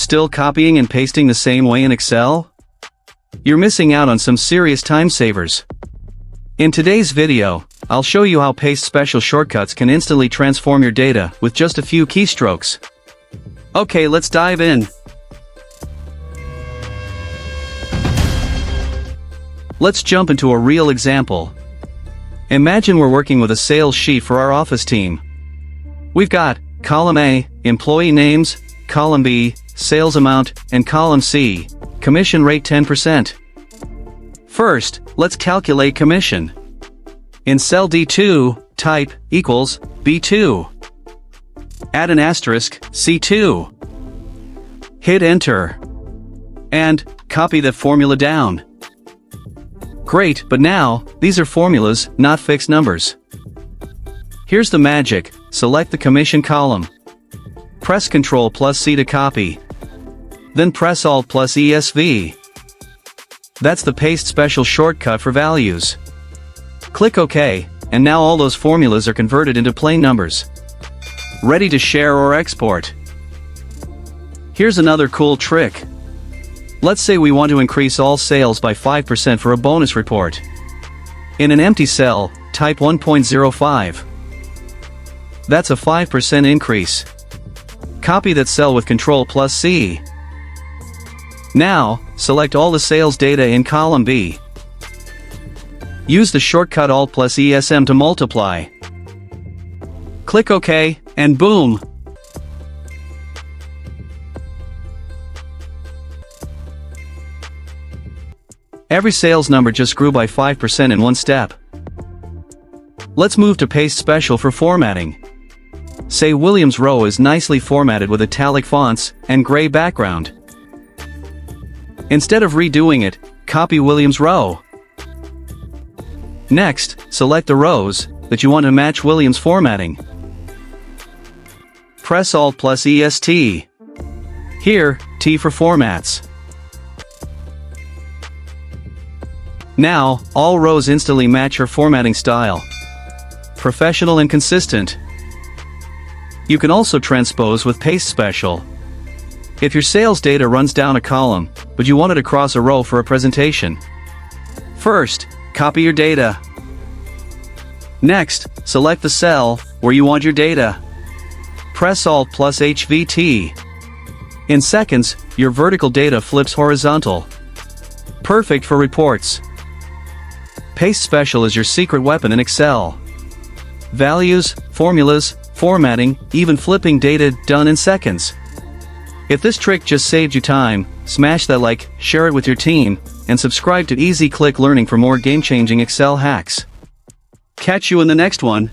Still copying and pasting the same way in Excel? You're missing out on some serious time savers. In today's video, I'll show you how paste special shortcuts can instantly transform your data with just a few keystrokes. Okay, let's dive in. Let's jump into a real example. Imagine we're working with a sales sheet for our office team. We've got column A, employee names, column B, sales amount, and column C, commission rate 10%. First, let's calculate commission. In cell D2, type equals B2. Add an asterisk, C2. Hit enter. And copy the formula down. Great, but now, these are formulas, not fixed numbers. Here's the magic: select the commission column. Press Ctrl plus C to copy. Then press Alt plus ESV. That's the paste special shortcut for values. Click OK, and now all those formulas are converted into plain numbers. Ready to share or export. Here's another cool trick. Let's say we want to increase all sales by 5% for a bonus report. In an empty cell, type 1.05. That's a 5% increase. Copy that cell with Ctrl plus C. Now, select all the sales data in column B. Use the shortcut Alt plus ESM to multiply. Click OK, and boom! Every sales number just grew by 5% in one step. Let's move to paste special for formatting. Say Williams row is nicely formatted with italic fonts and gray background. Instead of redoing it, copy Williams row. Next, select the rows that you want to match Williams formatting. Press Alt plus EST. Here, T for formats. Now, all rows instantly match your formatting style. Professional and consistent. You can also transpose with paste special. If your sales data runs down a column, but you want it across a row for a presentation. First, copy your data. Next, select the cell where you want your data. Press Alt plus HVT. In seconds, your vertical data flips horizontal. Perfect for reports. Paste special is your secret weapon in Excel. Values, formulas, formatting, even flipping data done in seconds. If this trick just saved you time, smash that like, share it with your team, and subscribe to Easy Click Learning for more game-changing Excel hacks. Catch you in the next one.